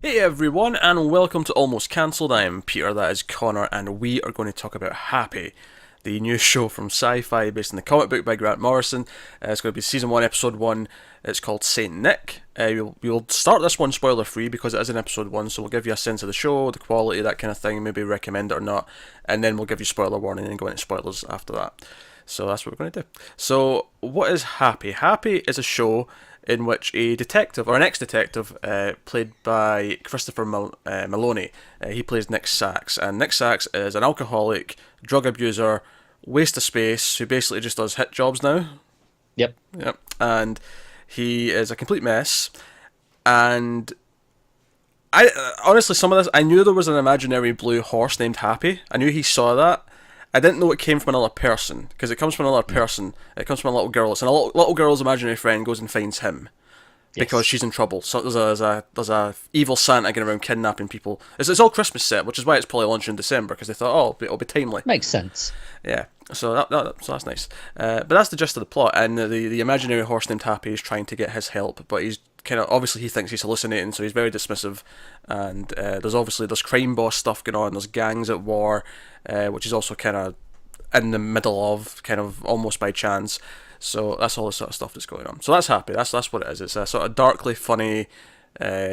Hey everyone, and welcome to Almost Cancelled. I am Peter, that is Connor, and we are going to talk about Happy, the new show from SyFy based on the comic book by Grant Morrison. It's going to be Season 1, Episode 1. It's called Saint Nick. We'll start this one spoiler free because it is in Episode 1, so we'll give you a sense of the show, the quality, that kind of thing, maybe recommend it or not, and then we'll give you spoiler warning and go into spoilers after that. So that's what we're going to do. So, what is Happy? Happy is a show in which a detective, or an ex-detective, played by Christopher Maloney, he plays Nick Sachs, and Nick Sachs is an alcoholic, drug abuser, waste of space, who basically just does hit jobs now. Yep. And he is a complete mess, and I honestly, some of this, I knew there was an imaginary blue horse named Happy. I knew he saw that. I didn't know it came from another person, because it comes from another person. It comes from a little girl. And a little girl's imaginary friend goes and finds him because she's in trouble. So there's a evil Santa going around kidnapping people. It's all Christmas set, which is why it's probably launched in December, because they thought, oh, it'll be timely. Makes sense. Yeah, so so that's nice. But that's the gist of the plot, and the imaginary horse named Happy is trying to get his help, but he's kind of, obviously he thinks he's hallucinating, so he's very dismissive, and there's crime boss stuff going on, there's gangs at war, which is also kind of in the middle of, kind of almost by chance, so that's all the sort of stuff that's going on. So that's Happy, that's what it is. It's a sort of darkly funny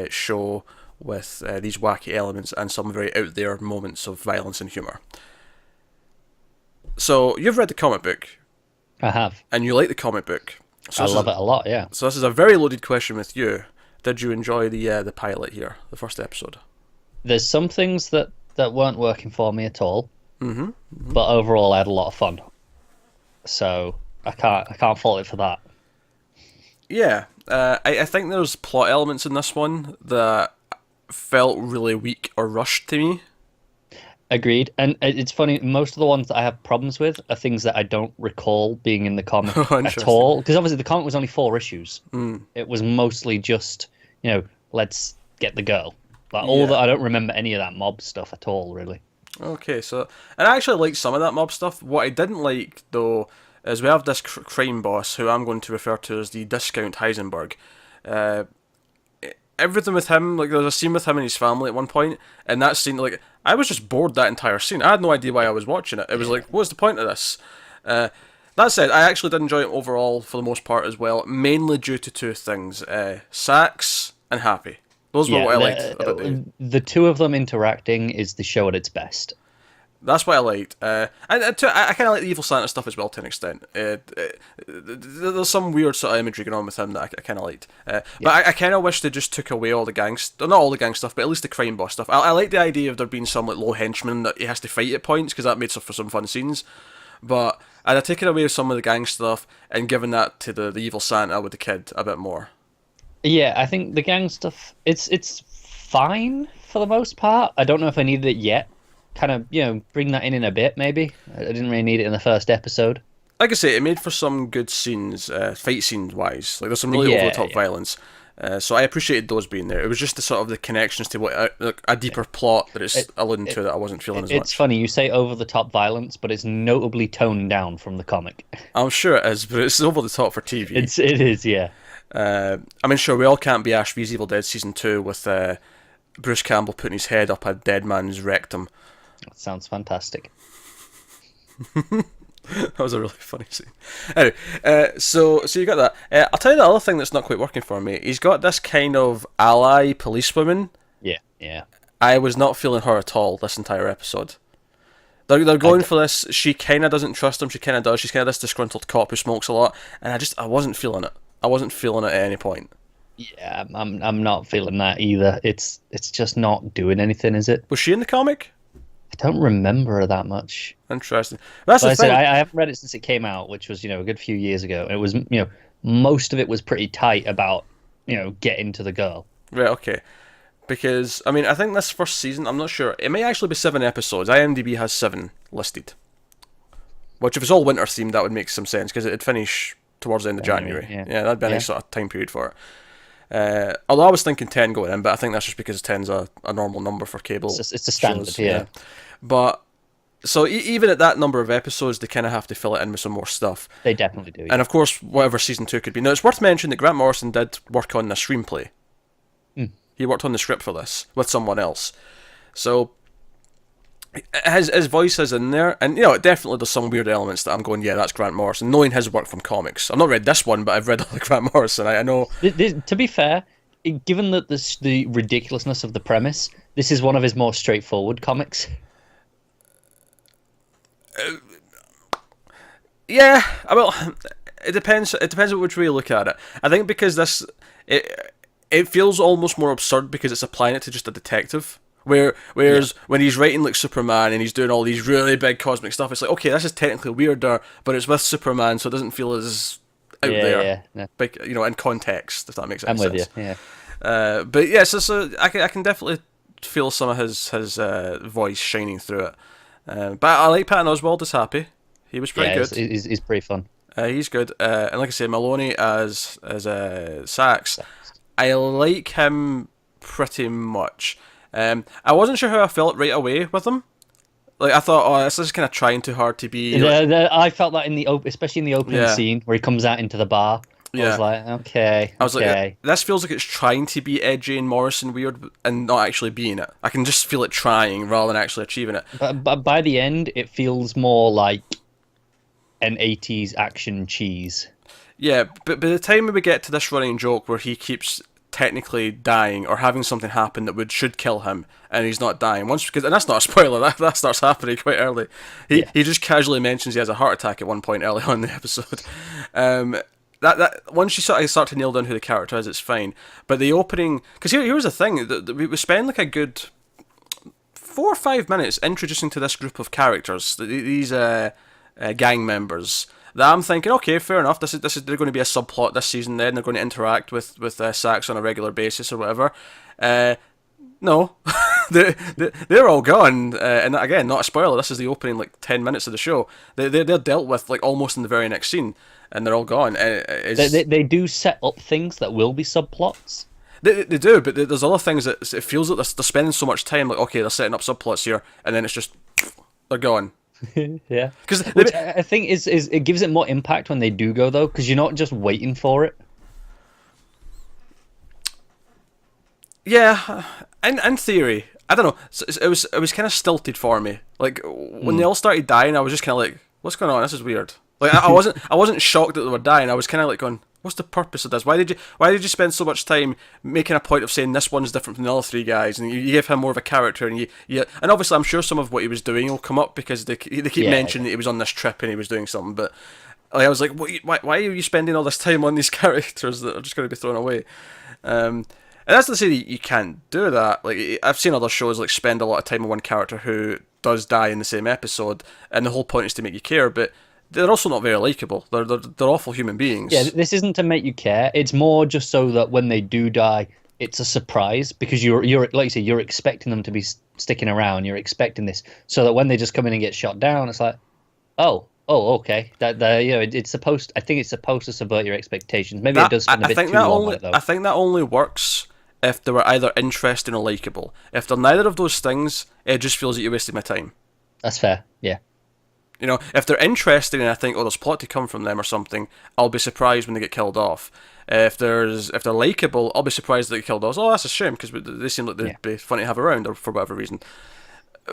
show with these wacky elements and some very out there moments of violence and humour. So, you've read the comic book. I have. And you like the comic book. So I love it a lot, yeah. So this is a very loaded question with you. Did you enjoy the pilot here, the first episode? There's some things that weren't working for me at all, Mm-hmm. but overall I had a lot of fun. So I can't fault it for that. Yeah, I think there's plot elements in this one that felt really weak or rushed to me. Agreed. And it's funny, most of the ones that I have problems with are things that I don't recall being in the comic at all. Because obviously the comic was only 4 issues. It was mostly just, let's get the girl. But I don't remember any of that mob stuff at all, really. Okay, so, and I actually liked some of that mob stuff. What I didn't like, though, is we have this crime boss, who I'm going to refer to as the Discount Heisenberg. Everything with him, like, there's a scene with him and his family at one point, and that scene, like, I was just bored that entire scene. I had no idea why I was watching it. It was like, what's the point of this? That said, I actually did enjoy it overall for the most part as well, mainly due to 2 things. Sachs and Happy. Those were what I liked about it. The 2 of them interacting is the show at its best. That's what I liked. And I kind of like the evil Santa stuff as well to an extent. There's some weird sort of imagery going on with him that I kind of liked. But I kind of wish they just took away all the gang stuff. Not all the gang stuff, but at least the crime boss stuff. I like the idea of there being some like low henchman that he has to fight at points, because that made for some fun scenes. But I'd have taken away some of the gang stuff and given that to the evil Santa with the kid a bit more. Yeah, I think the gang stuff, it's fine for the most part. I don't know if I needed it yet. Kind of, bring that in a bit, maybe. I didn't really need it in the first episode. Like I say, it made for some good scenes, fight scenes-wise. Like, there's some really over-the-top violence. So I appreciated those being there. It was just the sort of the connections to what a deeper plot that it's alluding to that I wasn't feeling as much. It's funny, you say over-the-top violence, but it's notably toned down from the comic. I'm sure it is, but it's over-the-top for TV. It is, yeah. I mean, sure, we all can't be Ash vs Evil Dead Season 2 with Bruce Campbell putting his head up a dead man's rectum. That sounds fantastic. That was a really funny scene. Anyway, so you got that. I'll tell you the other thing that's not quite working for me. He's got this kind of ally policewoman. Yeah. I was not feeling her at all this entire episode. They're going for this. She kind of doesn't trust him. She kind of does. She's kind of this disgruntled cop who smokes a lot, and I wasn't feeling it. I wasn't feeling it at any point. Yeah, I'm not feeling that either. It's just not doing anything, is it? Was she in the comic? I don't remember her that much. Interesting. That's the thing. I haven't read it since it came out, which was, a good few years ago. It was, most of it was pretty tight about, getting to the girl. Right, okay. Because, I mean, I think this first season, I'm not sure. It may actually be 7 episodes. IMDb has 7 listed. Which, if it's all winter themed, that would make some sense, because it'd finish towards the end of January. Yeah, that'd be a nice sort of time period for it. Although I was thinking 10 going in, but I think that's just because 10's a normal number for cable. It's a standard, shows, yeah. But, so even at that number of episodes, they kind of have to fill it in with some more stuff. They definitely do. Yeah. And of course, whatever Season 2 could be. Now, it's worth mentioning that Grant Morrison did work on a screenplay. He worked on the script for this with someone else. So his voice is in there, and it definitely there's some weird elements that I'm going, yeah, that's Grant Morrison, knowing his work from comics. I've not read this one, but I've read other Grant Morrison. I know. To be fair, given that the ridiculousness of the premise, this is one of his more straightforward comics. Yeah, well, it depends. It depends on which way you look at it. I think because it feels almost more absurd because it's applying it to just a detective. Whereas when he's writing like Superman and he's doing all these really big cosmic stuff, it's like, okay, this is technically weirder, but it's with Superman, so it doesn't feel as out there. No. Big, in context, if that makes any sense. I'm with you. Yeah. But yeah, so I can definitely feel some of his voice shining through it. But I like Patton Oswalt as Happy. He was pretty good. He's pretty fun. He's good. And like I say, Maloney as Sax, I like him pretty much. I wasn't sure how I felt right away with him. Like I thought, this is kind of trying too hard to be. I felt that especially in the opening scene where he comes out into the bar. I was like, okay. Like, this feels like it's trying to be edgy and Morrison weird, and not actually being it. I can just feel it trying rather than actually achieving it. But by the end, it feels more like an 80s action cheese. Yeah, but by the time we get to this running joke where he keeps technically dying or having something happen that should kill him, and he's not dying and that's not a spoiler, that starts happening quite early. He just casually mentions he has a heart attack at one point early on in the episode. That once you start to nail down who the character is, it's fine. But the opening, because here's the thing, we spend like a good 4 or 5 minutes introducing to this group of characters, these gang members, that I'm thinking, okay, fair enough. This is they're going to be a subplot this season. Then they're going to interact with Sax on a regular basis or whatever. No, they're all gone. And again, not a spoiler. This is the opening 10 minutes of the show. They're dealt with almost in the very next scene, and they're all gone. They do set up things that will be subplots. They do, but there's other things that it feels like they're spending so much time. Like, okay, they're setting up subplots here, and then it's just they're gone. Yeah, which I think is it gives it more impact when they do go though, because you're not just waiting for it. Yeah, in theory, I don't know. It was kind of stilted for me. Like when they all started dying, I was just kind of like, "What's going on? This is weird." Like I wasn't shocked that they were dying. I was kind of like going, "What's the purpose of this? Why did you spend so much time making a point of saying this one's different from the other 3 guys, and you give him more of a character, and and obviously I'm sure some of what he was doing will come up because they keep mentioning that he was on this trip and he was doing something, but I was like, why are you spending all this time on these characters that are just going to be thrown away? And that's to say that you can't do that. Like I've seen other shows spend a lot of time on one character who does die in the same episode, and the whole point is to make you care, but they're also not very likable. They're awful human beings. Yeah, this isn't to make you care. It's more just so that when they do die, it's a surprise, because you're like you say, you're expecting them to be sticking around. You're expecting this, so that when they just come in and get shot down, it's like, oh, okay. It's supposed. I think it's supposed to subvert your expectations. Maybe it does spend a bit too long on it, though. I think that only works if they were either interesting or likable. If they're neither of those things, it just feels like you wasted my time. That's fair. Yeah. If they're interesting and I think, there's plot to come from them or something, I'll be surprised when they get killed off. If they're likable, I'll be surprised they get killed off. Oh, that's a shame, because they seem like they'd be funny to have around, or for whatever reason.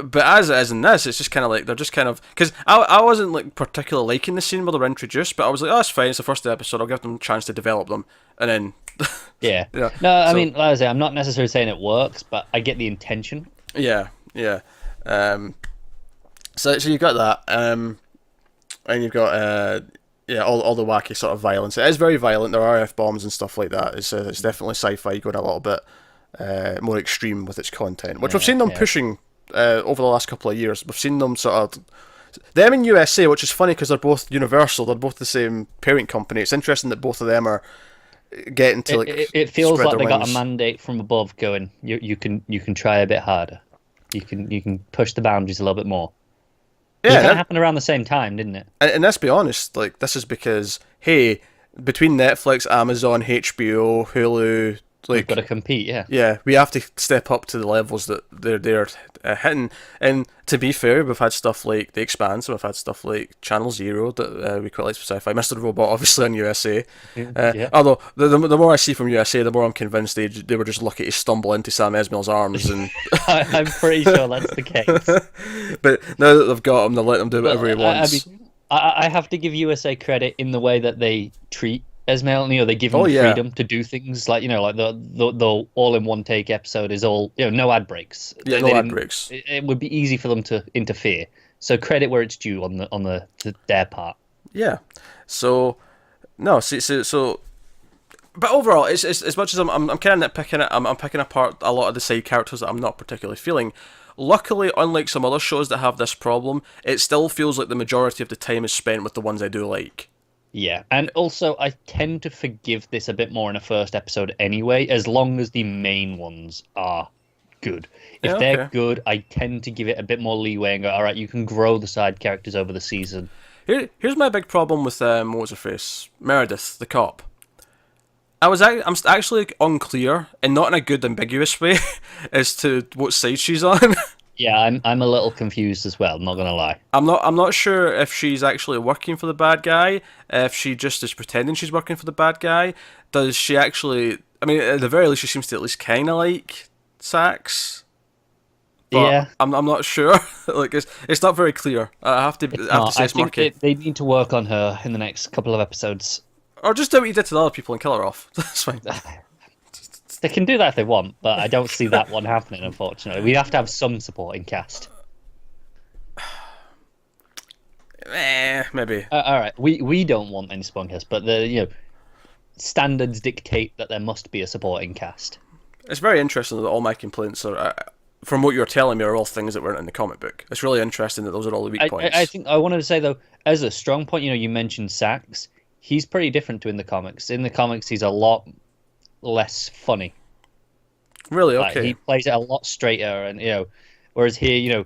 But as it is in this, it's just kind of like, they're just kind of, because I wasn't particularly liking the scene where they're introduced, but I was like, that's fine, it's the first episode, I'll give them a chance to develop them, and then... Yeah. I mean, like I say, I'm not necessarily saying it works, but I get the intention. Yeah. So you've got that, and you've got all the wacky sort of violence. It is very violent. There are F-bombs and stuff like that. It's definitely sci-fi going a little bit more extreme with its content, which we've seen them pushing over the last couple of years. We've seen them sort of them in USA, which is funny because they're both Universal. They're both the same parent company. It's interesting that both of them are getting to It feels like they got a mandate from above going. You can try a bit harder. You can push the boundaries a little bit more. Yeah, it kind of happened around the same time, didn't it? And let's be honest, this is because, hey, between Netflix, Amazon, HBO, Hulu, We've got to compete, yeah. Yeah, we have to step up to the levels that they're hitting. And to be fair, we've had stuff like The Expanse, and we've had stuff like Channel Zero that we quite like for SyFy. Mr. Robot, obviously, on USA. Yeah. Although, the more I see from USA, the more I'm convinced they were just lucky to stumble into Sam Esmail's arms. And I'm pretty sure that's the case. But now that they've got him, they'll let him do whatever he wants. I have to give USA credit in the way that they treat Esmail. They give him freedom to do things like like the all-in-one take episode is all no ad breaks. Yeah, no ad breaks. It would be easy for them to interfere. So credit where it's due on their part. Yeah. So no, so. But overall, it's as much as I'm kind of nitpicking it. I'm picking apart a lot of the side characters that I'm not particularly feeling. Luckily, unlike some other shows that have this problem, it still feels like the majority of the time is spent with the ones I do like. Yeah, and also I tend to forgive this a bit more in a first episode anyway, as long as the main ones are good. If they're good, I tend to give it a bit more leeway and go, all right, you can grow the side characters over the season. Here's my big problem with what's her face, Meredith, the cop. I'm actually unclear, and not in a good ambiguous way, as to what side she's on. Yeah, I'm a little confused as well. I'm not gonna lie. I'm not sure if she's actually working for the bad guy, if she just is pretending she's working for the bad guy. Does she actually? I mean, at the very least, she seems to at least kind of like Sax. Yeah, I'm not sure. Like it's not very clear. I have to say it's murky. They need to work on her in the next couple of episodes. Or just do what you did to the other people and kill her off. That's fine. They can do that if they want, but I don't see that one happening, unfortunately. We have to have some supporting cast. Maybe. All right, we don't want any supporting cast, but the standards dictate that there must be a supporting cast. It's very interesting that all my complaints are, from what you're telling me, are all things that weren't in the comic book. It's really interesting that those are all the weak points. I think I wanted to say though, as a strong point, you mentioned Sax. He's pretty different to in the comics. In the comics, he's a lot less funny. Really? Okay. He plays it a lot straighter, and whereas here,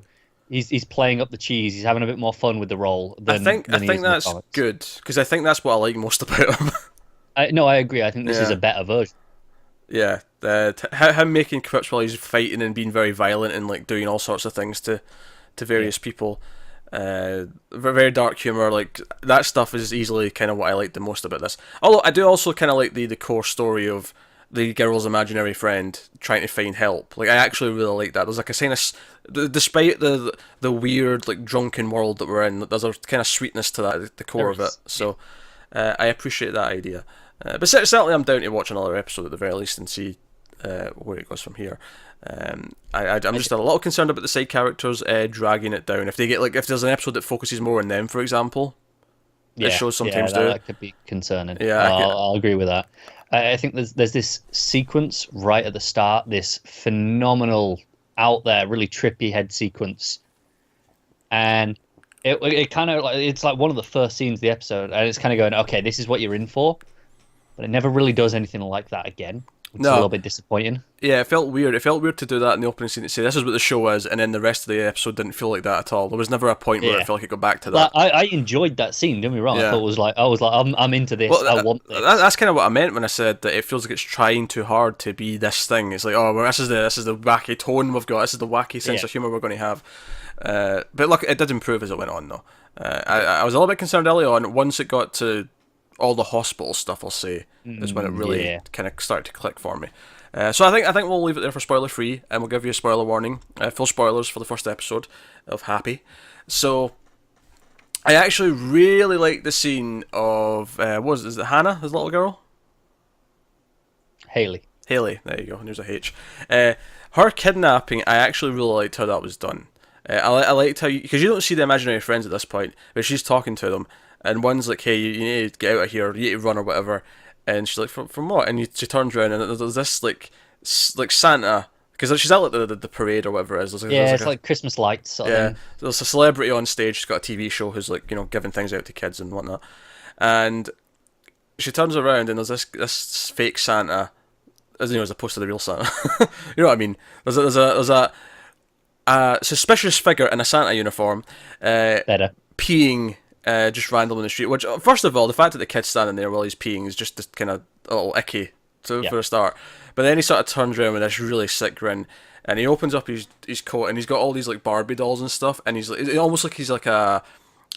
he's playing up the cheese. He's having a bit more fun with the role. I think that's good, because I think that's what I like most about him. I agree. I think this is a better version. Yeah, him making quips while he's fighting and being very violent and like doing all sorts of things to various people. Very dark humor, like that stuff is easily kind of what I like the most about this. Although I do also kind of like the core story of the girl's imaginary friend trying to find help. Like I actually really like that. There's like a kind of, despite the weird like drunken world that we're in, there's a kind of sweetness to that at the core of it. So I appreciate that idea. But certainly I'm down to watch another episode at the very least and see where it goes from here. I'm just a little concerned about the side characters dragging it down. If there's an episode that focuses more on them, for example, as shows sometimes do. That could be concerning. Yeah, I'll agree with that. I think there's this sequence right at the start, this phenomenal, out there, really trippy head sequence, and it kind of it's like one of the first scenes of the episode, and it's kind of going, okay, this is what you're in for, but it never really does anything like that again. It's a little bit disappointing. Yeah, it felt weird. It felt weird to do that in the opening scene, to say this is what the show is, and then the rest of the episode didn't feel like that at all. There was never a point where I felt like it got back to that. I enjoyed that scene. Don't get me wrong. I thought I was like, I'm into this. Well, I want this. That's kind of what I meant when I said that it feels like it's trying too hard to be this thing. It's like, well, this is the wacky tone we've got. This is the wacky sense of humor we're going to have. But look, it did improve as it went on, though. I was a little bit concerned early on. Once it got to all the hospital stuff, I'll say, is when it really kind of started to click for me. So I think we'll leave it there for spoiler free, and we'll give you a spoiler warning, full spoilers for the first episode of Happy. So I actually really like the scene of is it Hannah, his little girl? Haley, there you go. And there's a H. Her kidnapping, I actually really liked how that was done. I liked how, because you don't see the imaginary friends at this point, but she's talking to them, and one's like, hey, you need to get out of here, you need to run or whatever. And she's like, from what? And she turns around and there's this like Santa, because she's out at the parade or whatever it is. It's like Christmas lights. Sort of thing. There's a celebrity on stage. She's got a TV show who's like giving things out to kids and whatnot. And she turns around and there's this fake Santa, as opposed to the real Santa. You know what I mean? There's a suspicious figure in a Santa uniform, peeing. Just random in the street. Which, first of all, the fact that the kid's standing there while he's peeing is just kind of a little icky for a start. But then he sort of turns around with this really sick grin, and he opens up his coat, and he's got all these like Barbie dolls and stuff, and he's like, almost like he's like an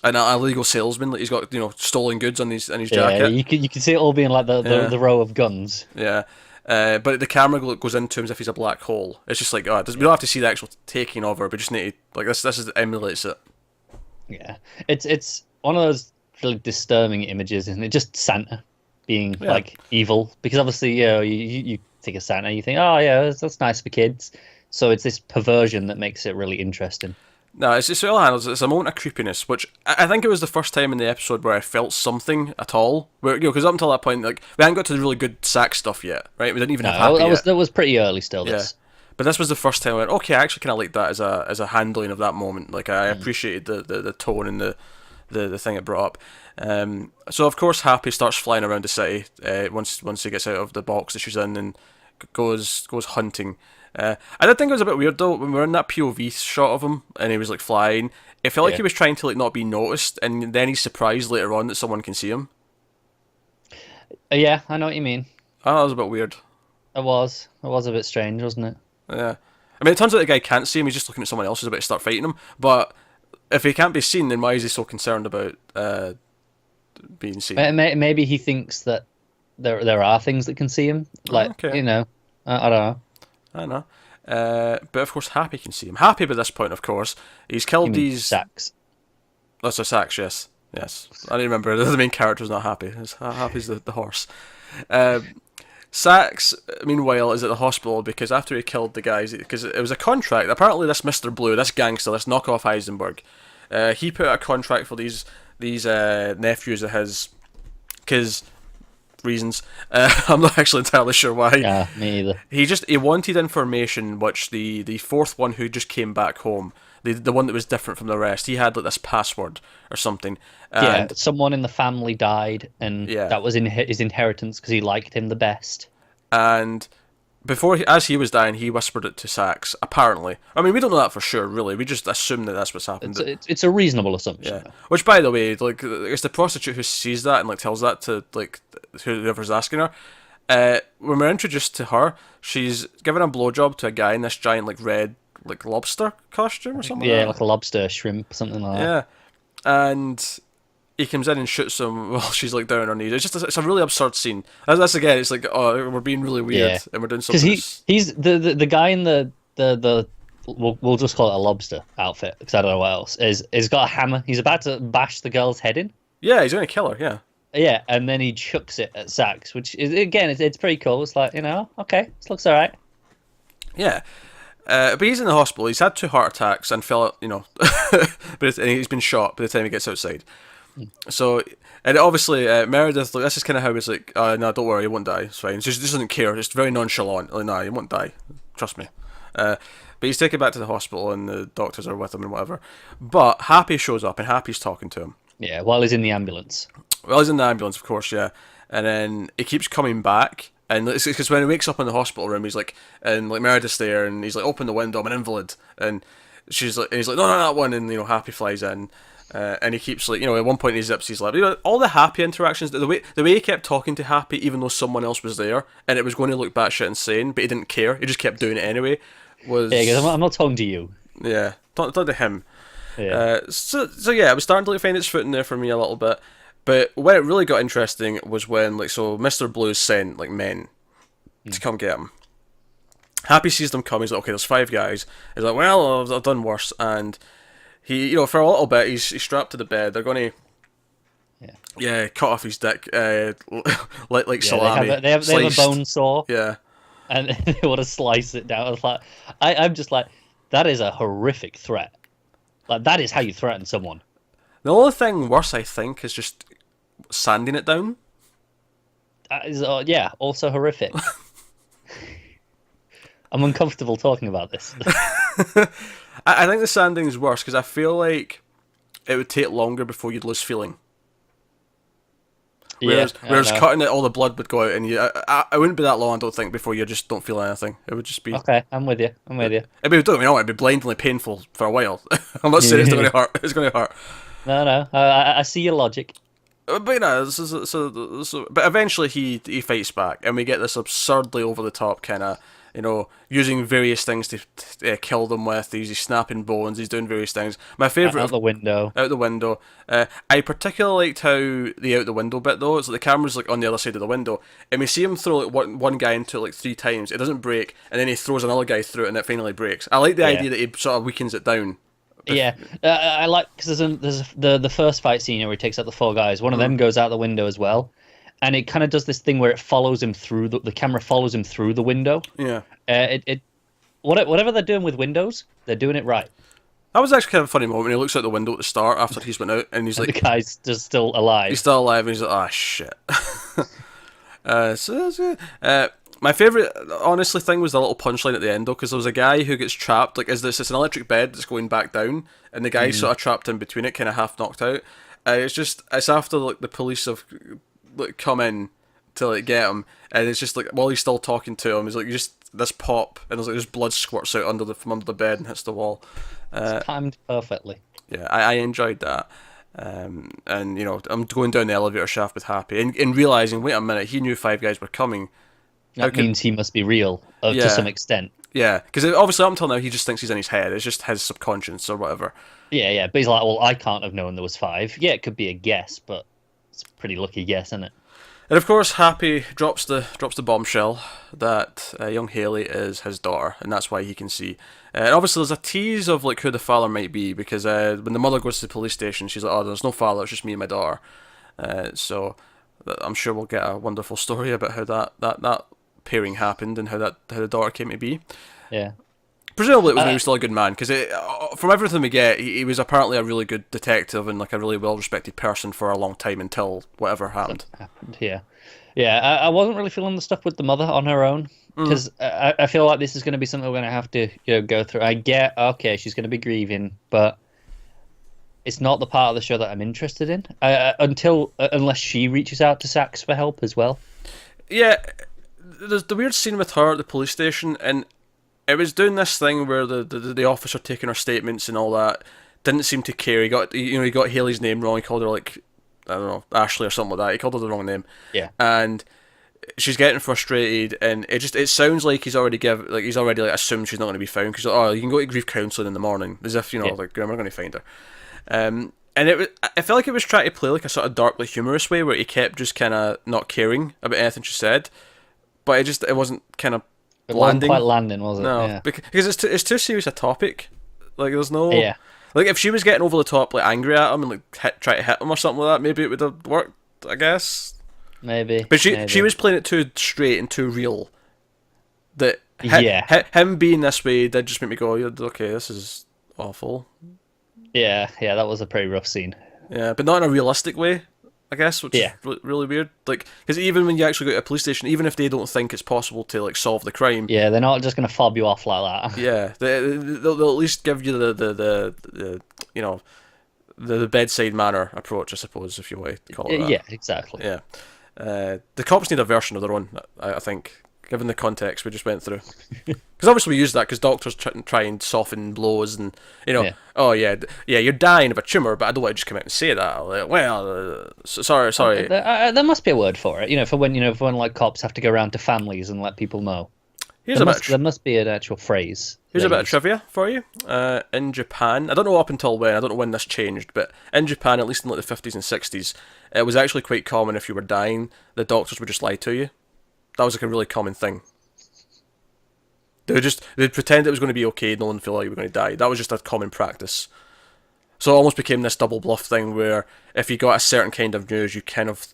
illegal salesman. Like he's got stolen goods on his jacket. Yeah, you can see it all being like the row of guns. Yeah. But the camera goes into him as if he's a black hole. It's just like, we don't have to see the actual taking over, but just need to, like this emulates it. Yeah, it's one of those really disturbing images, isn't it? Just Santa being like evil, because obviously you think of Santa, you think, oh yeah, that's nice for kids. So it's this perversion that makes it really interesting. No, it's all handles. It's a moment of creepiness, which I think it was the first time in the episode where I felt something at all. Where because up until that point, like we hadn't got to the really good sax stuff yet, right? We didn't even have happy yet. That was pretty early still. Yeah. But this was the first time I went, okay, I actually kind of like that as a handling of that moment. Like I appreciated the tone and the thing it brought up. So of course Happy starts flying around the city once he gets out of the box that she's in and goes hunting. I did think it was a bit weird though when we were in that POV shot of him and he was like flying. It felt like he was trying to like not be noticed, and then he's surprised later on that someone can see him. Yeah, I know what you mean. Oh, that was a bit weird. It was a bit strange, wasn't it? Yeah. I mean, it turns out the guy can't see him, he's just looking at someone else who's about to start fighting him. But if he can't be seen, then why is he so concerned about being seen? Maybe he thinks that there are things that can see him. Like, I don't know. I don't know. But of course, Happy can see him. Happy by this point, of course. He's killed these... Sax. That's a Sax, yes. Yes. I didn't remember. The main character's not Happy. Happy's the horse. Sax, meanwhile, is at the hospital because after he killed the guys, because it was a contract. Apparently, this Mr. Blue, this gangster, this knockoff Heisenberg, he put out a contract for these nephews of his, because reasons. I'm not actually entirely sure why. Yeah, me either. He wanted information which the fourth one who just came back home, the one that was different from the rest, he had like this password or something. Yeah, someone in the family died, and that was his inheritance because he liked him the best. And as he was dying, he whispered it to Sax. Apparently, I mean, we don't know that for sure. Really, we just assume that that's what's happened. It's a reasonable assumption. Yeah. Which, by the way, like it's the prostitute who sees that and like tells that to like whoever's asking her. When we're introduced to her, she's giving a blowjob to a guy in this giant like red like lobster costume or something. Yeah, like a lobster, shrimp, something like that. Yeah, and he comes in and shoots him while she's like down on her knees. It's a really absurd scene. That's again, it's like, oh, we're being really weird and we're doing something. Because he's the guy in the we'll just call it a lobster outfit because I don't know what else is got a hammer. He's about to bash the girl's head in. Yeah, he's going to kill her. Yeah. Yeah, and then he chucks it at Sax, which is again, it's pretty cool. It's like, okay, this looks alright. Yeah. But he's in the hospital. He's had 2 heart attacks and fell, but he's been shot by the time he gets outside. So, and obviously, Meredith, like, this is kind of how it's like, no, don't worry, you won't die, it's fine. She just doesn't care, just very nonchalant, like, no, you won't die, trust me. But he's taken back to the hospital and the doctors are with him and whatever. But Happy shows up and Happy's talking to him. Yeah, while he's in the ambulance. Well, he's in the ambulance, of course, yeah. And then he keeps coming back. And it's because when he wakes up in the hospital room, he's like, and like Meredith's there, and he's like, open the window, I'm an invalid. And he's like, no, that one. And Happy flies in, and he keeps like, at one point he zips his lip. All the Happy interactions, the way he kept talking to Happy, even though someone else was there, and it was going to look batshit insane, but he didn't care. He just kept doing it anyway. Because I'm not talking to you. Yeah, talking to him. Yeah. So yeah, it was starting to like, find its foot in there for me a little bit. But when it really got interesting was when, like, so Mr. Blue sent, like, men to come get him. Happy sees them come, he's like, okay, there's 5 guys. He's like, well, I've done worse. And he, for a little bit, he's strapped to the bed. They're going to, cut off his dick, like salami. They have a bone saw. Yeah. And they want to slice it down. It's like, I'm just like, that is a horrific threat. Like, that is how you threaten someone. The only thing worse, I think, is just sanding it down. That is, also horrific. I'm uncomfortable talking about this. I think the sanding is worse because I feel like it would take longer before you'd lose feeling. Whereas cutting it, all the blood would go out, and it wouldn't be that long, I don't think, before you just don't feel anything. It would just be... Okay, I'm with you. It'd be blindingly painful for a while. I'm not saying it's not going to hurt. It's going to hurt. No, I see your logic. But you know, but eventually he fights back, and we get this absurdly over the top kind of, using various things to kill them with. He's snapping bones. He's doing various things. My favorite Out the window. Out the window. I particularly liked how the out the window bit though. It's like the camera's like on the other side of the window, and we see him throw like one guy into it like 3 times. It doesn't break, and then he throws another guy through it, and it finally breaks. I like the idea that he sort of weakens it down. Yeah, I like because there's the first fight scene where he takes out the 4 guys. One of them goes out the window as well, and it kind of does this thing where it follows him through the camera follows him through the window. Yeah. Whatever they're doing with windows, they're doing it right. That was actually kind of a funny moment when he looks out the window at the start after he's went out, and he's like, the guy's just still alive. He's still alive, and he's like, ah, shit. My favourite, honestly, thing was the little punchline at the end, though, because there was a guy who gets trapped. Like, it's an electric bed that's going back down, and the guy's sort of trapped in between it, kind of half knocked out. It's after like the police have like come in to like get him, and it's just like while he's still talking to him, he's like just this pop, and there's like just blood squirts out from under the bed and hits the wall. It's timed perfectly. Yeah, I enjoyed that. And I'm going down the elevator shaft with Happy, and realizing, wait a minute, he knew 5 guys were coming. That means he must be real to some extent. Yeah, because obviously up until now he just thinks he's in his head. It's just his subconscious or whatever. Yeah. But he's like, well, I can't have known there was 5. Yeah, it could be a guess, but it's a pretty lucky guess, isn't it? And of course, Happy drops the bombshell that young Haley is his daughter, and that's why he can see. And obviously, there's a tease of like who the father might be, because when the mother goes to the police station, she's like, "Oh, there's no father; it's just me and my daughter." So I'm sure we'll get a wonderful story about how that pairing happened and how the daughter came to be. Yeah. Presumably, it was when he was still a good man, because from everything we get, he was apparently a really good detective and like a really well-respected person for a long time until whatever happened. Yeah. I wasn't really feeling the stuff with the mother on her own, because I feel like this is going to be something we're going to have to go through. I get, okay, she's going to be grieving, but it's not the part of the show that I'm interested in unless she reaches out to Sax for help as well. Yeah, there's the weird scene with her at the police station, and it was doing this thing where the officer taking her statements and all that didn't seem to care. He got Haley's name wrong. He called her like, I don't know, Ashley or something like that. He called her the wrong name. Yeah. And she's getting frustrated, and it sounds like he's already assumed she's not going to be found, because you can go to grief counselling in the morning, as if like we're going to find her. And I felt like it was trying to play like a sort of dark, like humorous way where he kept just kind of not caring about anything she said, but it wasn't kind of. It wasn't quite landing, was it? No, yeah. Because it's too serious a topic. Like, there's no... Yeah. Like, if she was getting over the top, like, angry at him and, like, try to hit him or something like that, maybe it would have worked, I guess. Maybe. But she was playing it too straight and too real. That him being this way did just make me go, okay, this is awful. Yeah, that was a pretty rough scene. Yeah, but not in a realistic way, I guess, which is really weird. Like, because even when you actually go to a police station, even if they don't think it's possible to like solve the crime, yeah, they're not just gonna fob you off like that. Yeah, they'll at least give you the bedside manner approach, I suppose, if you want to call it that. Yeah, exactly. Yeah, the cops need a version of their own, I think, given the context we just went through. Because obviously we use that because doctors try and soften blows, and oh yeah, you're dying of a tumour, but I don't want to just come out and say that. Like, well, sorry. There must be a word for it, for when like cops have to go around to families and let people know. There must be an actual phrase. Here's a bit of trivia for you. In Japan, I don't know up until when, I don't know when this changed, but in Japan, at least in like the 50s and 60s, it was actually quite common if you were dying, the doctors would just lie to you. That was like a really common thing. They'd pretend it was going to be okay, no one feel like you were going to die. That was just a common practice. So it almost became this double bluff thing where if you got a certain kind of news, you kind of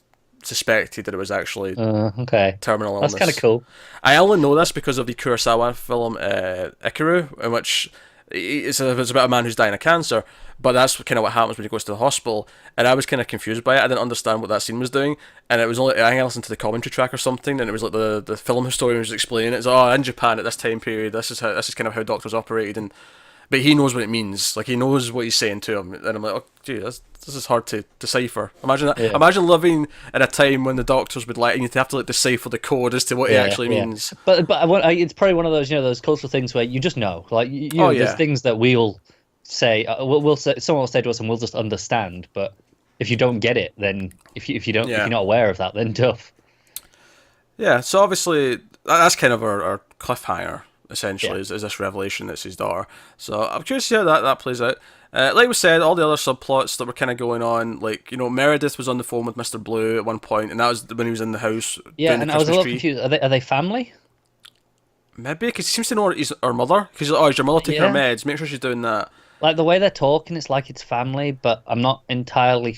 suspected that it was actually terminal illness. That's kind of cool. I only know this because of the Kurosawa film Ikaru, in which it's about a man who's dying of cancer, but that's kind of what happens when he goes to the hospital. And I was kind of confused by it. I didn't understand what that scene was doing, and it was only I think I listened to the commentary track or something, and it was like the film historian was explaining it. It's in Japan at this time period, this is kind of how doctors operated, but he knows what it means. Like, he knows what he's saying to him, and I'm like, oh, gee, this is hard to decipher. Imagine that. Yeah. Imagine living in a time when the doctors would and you'd have to decipher the code as to what it actually means. But it's probably one of those those cultural things where you just know, like there's things that we'll say, we'll say, someone will say to us, and we'll just understand. But if you don't get it, then if you're not aware of that, then tough. Yeah, so obviously that's kind of our cliffhanger, essentially, Yeah. is this revelation that's his daughter. So I'm curious to see how that plays out. Like we said, all the other subplots that were kind of going on, like, Meredith was on the phone with Mr. Blue at one point, and that was when he was in the house Yeah, doing the and I was a Christmas little tree. confused. Are they family? Maybe, because he seems to know her mother, because is your mother taking her Yeah. meds? Make sure she's doing that. Like the way they're talking, it's like it's family, but I'm not entirely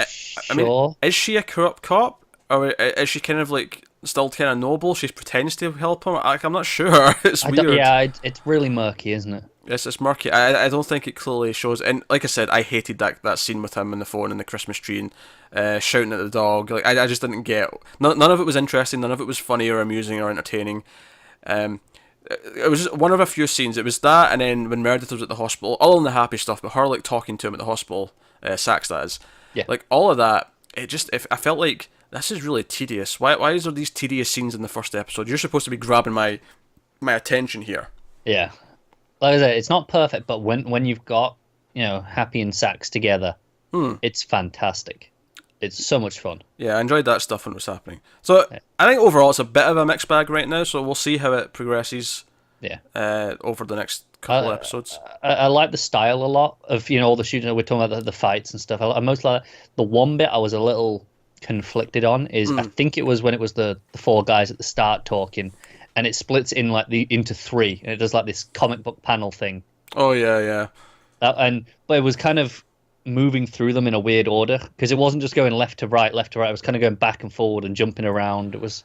I mean, sure. is she a corrupt cop? Or is she kind of like still kind of noble? She pretends to help him. I'm not sure. It's I don't, weird. yeah, it's really murky, isn't it? It's murky. I don't think it clearly shows. And like I said, I hated that scene with him on the phone and the Christmas tree and shouting at the dog. Like I just didn't get. None of it was interesting. None of it was funny or amusing or entertaining. It was just one of a few scenes. It was that, and then when Meredith was at the hospital, all in the happy stuff, but her like talking to him at the hospital, Sax that is. Yeah. Like all of that. I felt like this is really tedious. Why is there these tedious scenes in the first episode? You're supposed to be grabbing my attention here. Yeah. Like I said, it's not perfect, but when you've got, Happy and Sax together, it's fantastic. It's so much fun. Yeah, I enjoyed that stuff when it was happening. So I think overall it's a bit of a mixed bag right now. So we'll see how it progresses. Yeah. Over the next couple of episodes. I like the style a lot of all the shooting. We're talking about the fights and stuff. I most like the one bit I was a little conflicted on is I think it was when it was the four guys at the start talking, and it splits in like into three, and it does like this comic book panel thing. Oh yeah. But it was kind of moving through them in a weird order because it wasn't just going left to right. It was kind of going back and forward and jumping around. It was.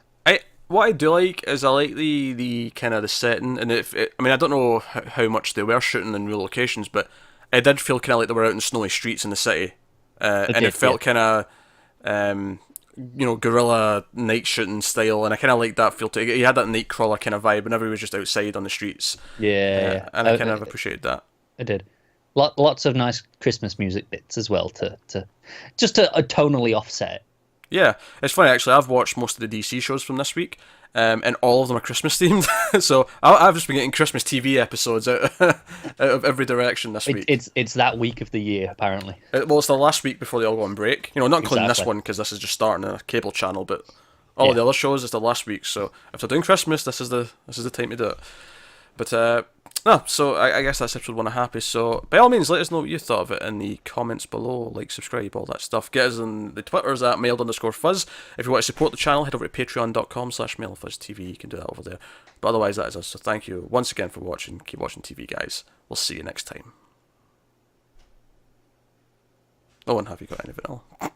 What I do like is I like the kind of the setting, and I don't know how much they were shooting in real locations, but it did feel kind of like they were out in snowy streets in the city, it felt kind of guerrilla night shooting style, and I kind of like that feel too. He had that Nightcrawler kind of vibe whenever he was just outside on the streets. Yeah, and I kind of appreciated that. I did. Lots of nice Christmas music bits as well to tonally offset it. Yeah, it's funny actually. I've watched most of the DC shows from this week, and all of them are Christmas themed. So I've just been getting Christmas TV episodes out of every direction this week. It's that week of the year apparently. Well, it's the last week before they all go on break. Not including this Exactly. one because this is just starting a cable channel, but all of the other shows is the last week. So if they're doing Christmas, this is the time to do it. But no, so I guess that's episode 1 of Happy. So by all means, let us know what you thought of it in the comments below. Like, subscribe, all that stuff. Get us on the Twitters at mailed_fuzz. If you want to support the channel, head over to patreon.com/mailedfuzztv. You can do that over there. But otherwise, that is us. So thank you once again for watching. Keep watching TV, guys. We'll see you next time. Oh, and have you got anything else?